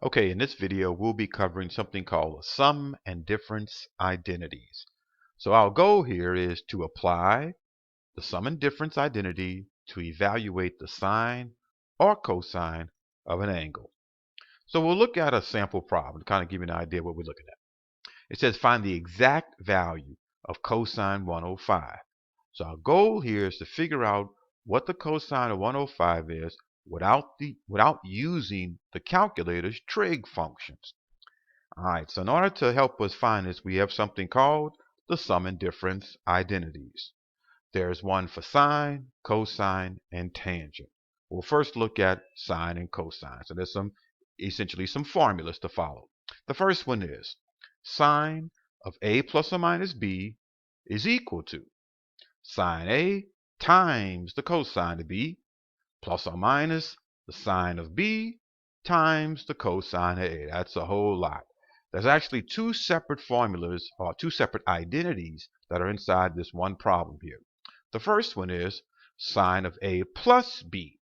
Okay, in this video, we'll be covering something called sum and difference identities. So our goal here is to apply the sum and difference identity to evaluate the sine or cosine of an angle. So we'll look at a sample problem to kind of give you an idea what we're looking at. It says find the exact value of cosine 105. So our goal here is to figure out what the cosine of 105 is without using the calculator's trig functions. All right, so in order to help us find this, we have something called the sum and difference identities. There's one for sine, cosine, and tangent. We'll first look at sine and cosine. So there's essentially some formulas to follow. The first one is sine of a plus or minus b is equal to sine A times the cosine of B plus or minus the sine of B times the cosine of A. That's a whole lot. There's actually two separate formulas or two separate identities that are inside this one problem here. The first one is sine of A plus B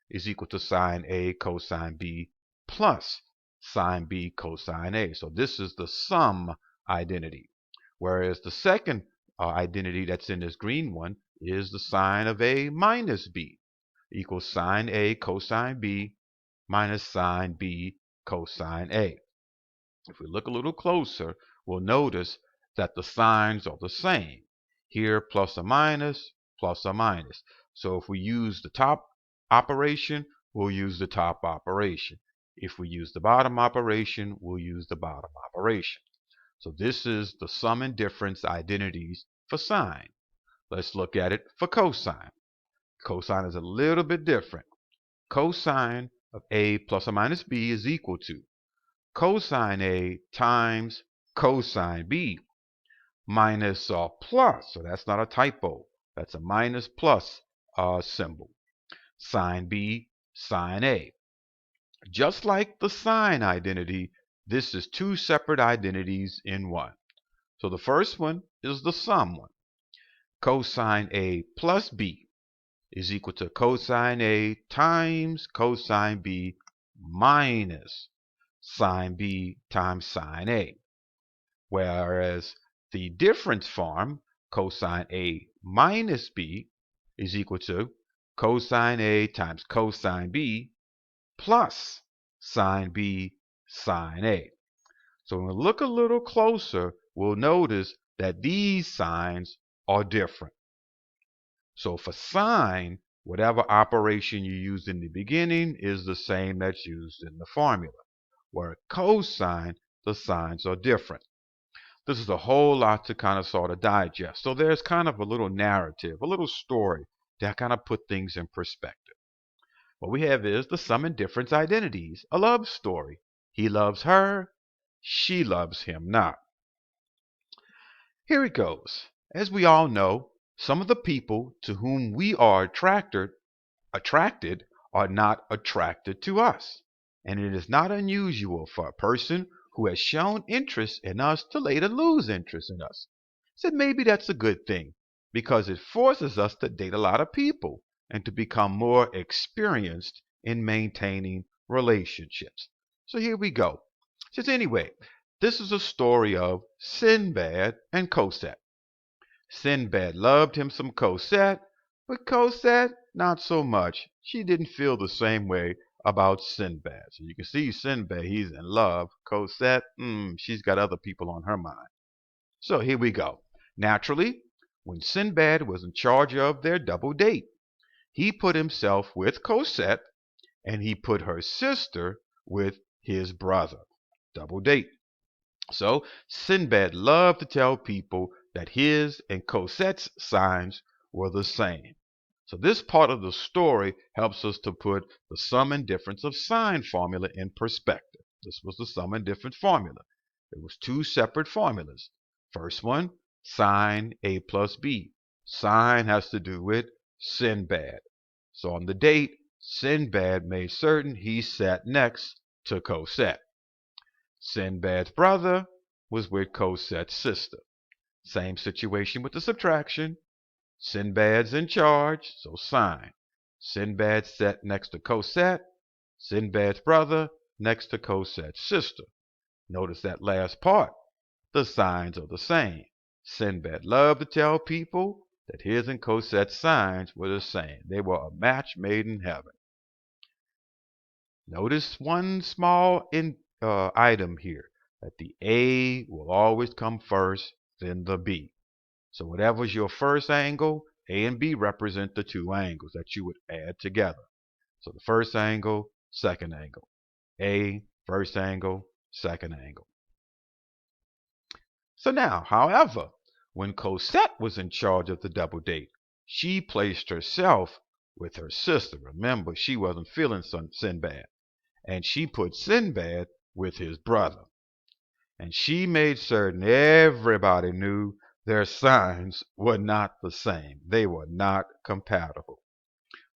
is equal to sine A cosine B plus sine B cosine A. So this is the sum identity. Whereas the second identity that's in this green one is the sine of A minus B equals sine A cosine B minus sine B cosine A. If we look a little closer, we'll notice that the signs are the same. Here, plus or minus, plus or minus. So if we use the top operation, we'll use the top operation. If we use the bottom operation, we'll use the bottom operation. So this is the sum and difference identities for sine. Let's look at it for cosine. Cosine is a little bit different. Cosine of A plus or minus B is equal to cosine A times cosine B minus or plus, so that's not a typo. That's a minus plus symbol. Sine B, sine A. Just like the sine identity, this is two separate identities in one. So the first one is the sum one. Cosine A plus B is equal to cosine A times cosine B minus sine B times sine A. Whereas the difference form, cosine A minus B, is equal to cosine A times cosine B plus sine B sine A. So when we look a little closer, we'll notice that these signs are different. So for sine, whatever operation you used in the beginning is the same that's used in the formula. Where cosine, the signs are different. This is a whole lot to kind of sort of digest. So there's kind of a little narrative, a little story to kind of put things in perspective. What we have is the sum and difference identities, a love story. He loves her, she loves him not. Here it goes. As we all know, some of the people to whom we are attracted are not attracted to us. And it is not unusual for a person who has shown interest in us to later lose interest in us. So maybe that's a good thing because it forces us to date a lot of people and to become more experienced in maintaining relationships. So here we go. Just anyway, this is a story of Sinbad and Cosette. Sinbad loved him some Cosette, but Cosette not so much. She didn't feel the same way about Sinbad. So you can see Sinbad, he's in love. Cosette, she's got other people on her mind. So here we go. Naturally, when Sinbad was in charge of their double date, he put himself with Cosette and he put her sister with his brother. Double date. So Sinbad loved to tell people that his and Cosette's signs were the same. So this part of the story helps us to put the sum and difference of sine formula in perspective. This was the sum and difference formula. It was two separate formulas. First one, sine A plus B. Sine has to do with Sinbad. So on the date, Sinbad made certain he sat next to Cosette. Sinbad's brother was with Cosette's sister. Same situation with the subtraction. Sinbad's in charge, so sine. Sinbad sat next to Cosette. Sinbad's brother next to Cosette's sister. Notice that last part. The signs are the same. Sinbad loved to tell people that his and Cosette's signs were the same. They were a match made in heaven. Notice one small item here, that the A will always come first, then the B. So whatever's your first angle, A and B represent the two angles that you would add together. So the first angle, second angle. A, first angle, second angle. So now, however, when Cosette was in charge of the double date, she placed herself with her sister. Remember, she wasn't feeling Sinbad. And she put Sinbad with his brother. And she made certain everybody knew their signs were not the same. They were not compatible.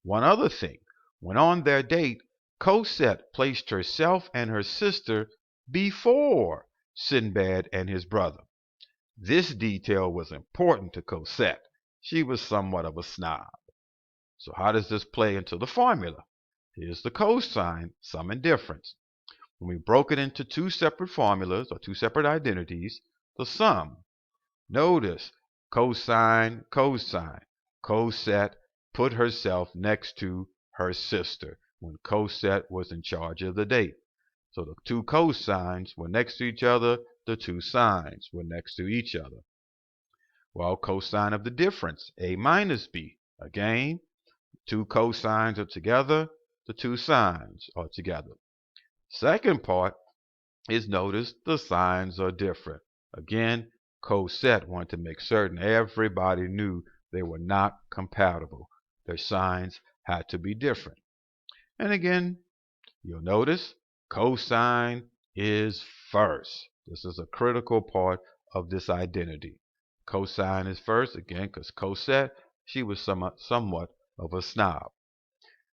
One other thing, when on their date, Cosette placed herself and her sister before Sinbad and his brother. This detail was important to Cosette. She was somewhat of a snob. So how does this play into the formula? Here's the cosine, sum and difference. When we broke it into two separate formulas or two separate identities, the sum. Notice cosine, cosine. Cosette put herself next to her sister when Cosette was in charge of the date. So the two cosines were next to each other, the two sines were next to each other. Well, cosine of the difference, A minus B. Again, two cosines are together, the two sines are together. Second part is notice the signs are different. Again, Cosette wanted to make certain everybody knew they were not compatible. Their signs had to be different. And again, you'll notice cosine is first. This is a critical part of this identity. Cosine is first, again, because Cosette, she was somewhat of a snob.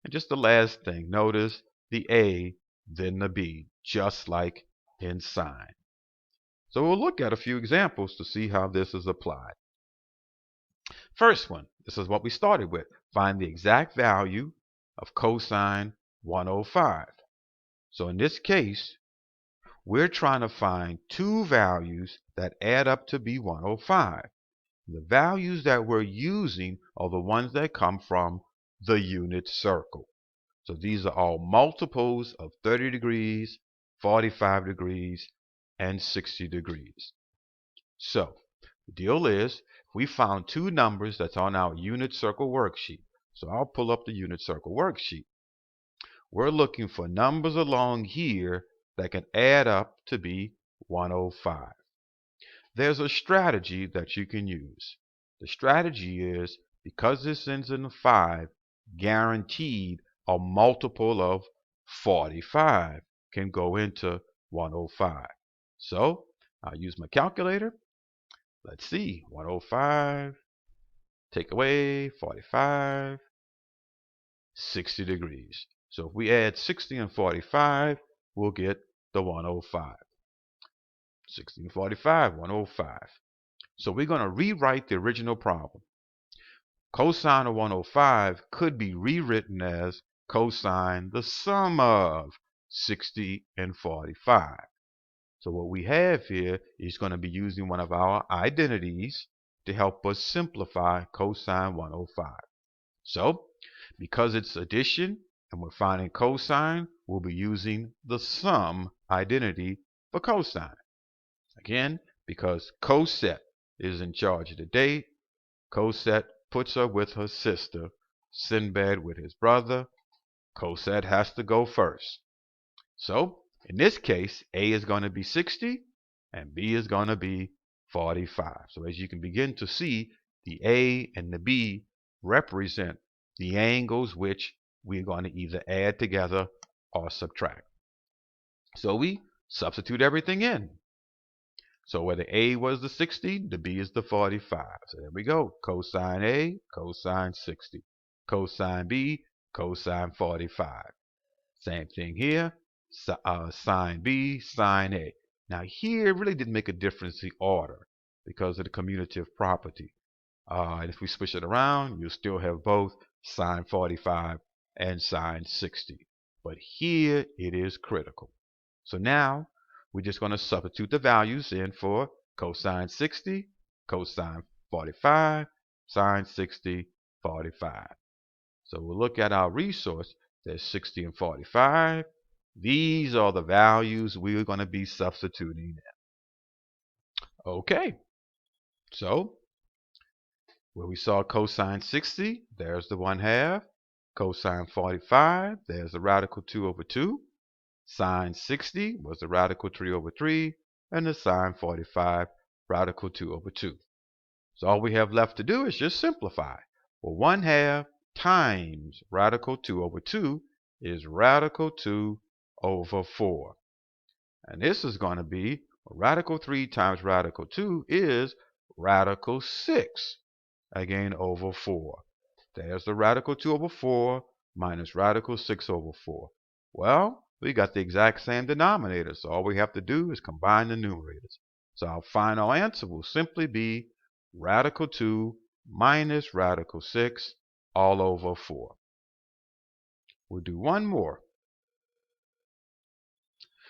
And just the last thing, notice the A, then the B, just like in sine. So we'll look at a few examples to see how this is applied. First one, this is what we started with. Find the exact value of cosine 105. So in this case, we're trying to find two values that add up to be 105. The values that we're using are the ones that come from the unit circle. So these are all multiples of 30 degrees, 45 degrees, and 60 degrees. So the deal is, we found two numbers that's on our unit circle worksheet. So I'll pull up the unit circle worksheet. We're looking for numbers along here that can add up to be 105. There's a strategy that you can use. The strategy is, because this ends in a 5, guaranteed a multiple of 45 can go into 105. So I'll use my calculator. Let's see, 105, take away 45, 60 degrees. So if we add 60 and 45, we'll get the 105. 60 and 45, 105. So we're going to rewrite the original problem. Cosine of 105 could be rewritten as cosine the sum of 60 and 45. So what we have here is going to be using one of our identities to help us simplify cosine 105. So because it's addition and we're finding cosine, we'll be using the sum identity for cosine. Again, because Cosette is in charge of the date, Cosette puts her with her sister, Sinbad with his brother. Cosette has to go first. So in this case, A is going to be 60 and B is going to be 45. So as you can begin to see, the A and the B represent the angles which we're going to either add together or subtract. So we substitute everything in. So where the A was the 60, the B is the 45. So there we go. Cosine A, cosine 60. Cosine B, cosine 45. Same thing here. Sine B, sine A. Now here it really didn't make a difference the order because of the commutative property. And if we switch it around, you'll still have both sine 45 and sine 60. But here it is critical. So now we're just going to substitute the values in for cosine 60, cosine 45, sine 60, 45. So we'll look at our resource. There's 60 and 45. These are the values we're going to be substituting in. Okay, so where we saw cosine 60, there's the 1/2. Cosine 45, there's the radical 2 over 2. Sine 60 was the radical 3 over 3. And the sine 45, radical 2 over 2. So all we have left to do is just simplify. Well, 1/2 times radical 2 over 2 is radical 2 over 4. And this is going to be radical 3 times radical 2 is radical 6, again, over 4. There's the radical 2 over 4 minus radical 6 over 4. Well, we got the exact same denominator, so all we have to do is combine the numerators. So our final answer will simply be radical 2 minus radical 6 all over 4. We'll do one more.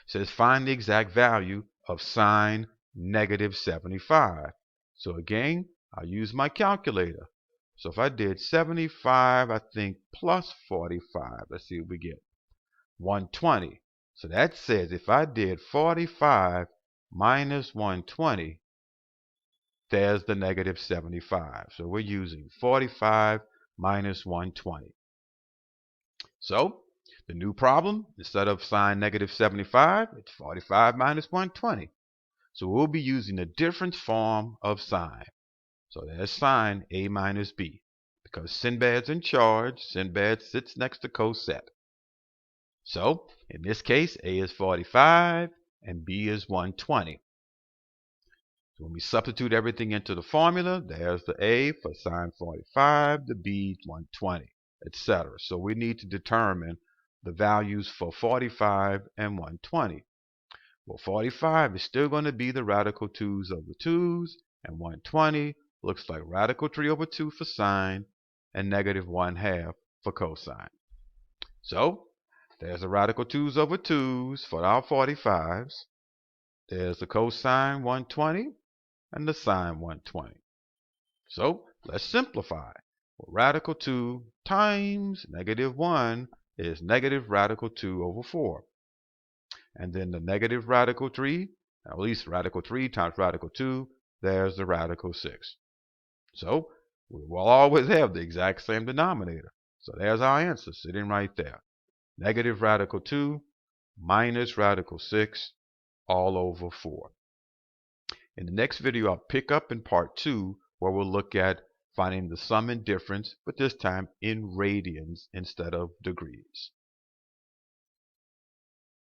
It says find the exact value of sine negative 75. So again, I'll use my calculator. So if I did 75, I think, plus 45, let's see what we get. 120. So that says if I did 45 minus 120, there's the negative 75. So we're using 45 minus 120. So the new problem, instead of sine negative 75, it's 45 minus 120. So we'll be using a different form of sine. So there's sine A minus B. Because Sinbad's in charge, Sinbad sits next to Cosette. So in this case, A is 45 and B is 120. So when we substitute everything into the formula, there's the A for sine 45, the B 120, etc. So we need to determine the values for 45 and 120. Well, 45 is still going to be the radical 2's over 2's, and 120 looks like radical 3 over 2 for sine and negative 1/2 for cosine. So there's the radical 2's over 2's for our 45's. There's the cosine 120 and the sine 120. So let's simplify. Well, radical 2 times negative 1 is negative radical 2 over 4. And then the negative radical 3, at least radical 3 times radical 2, there's the radical 6. So we will always have the exact same denominator. So there's our answer sitting right there. Negative radical 2 minus radical 6 all over 4. In the next video, I'll pick up in part 2 where we'll look at finding the sum and difference, but this time in radians instead of degrees.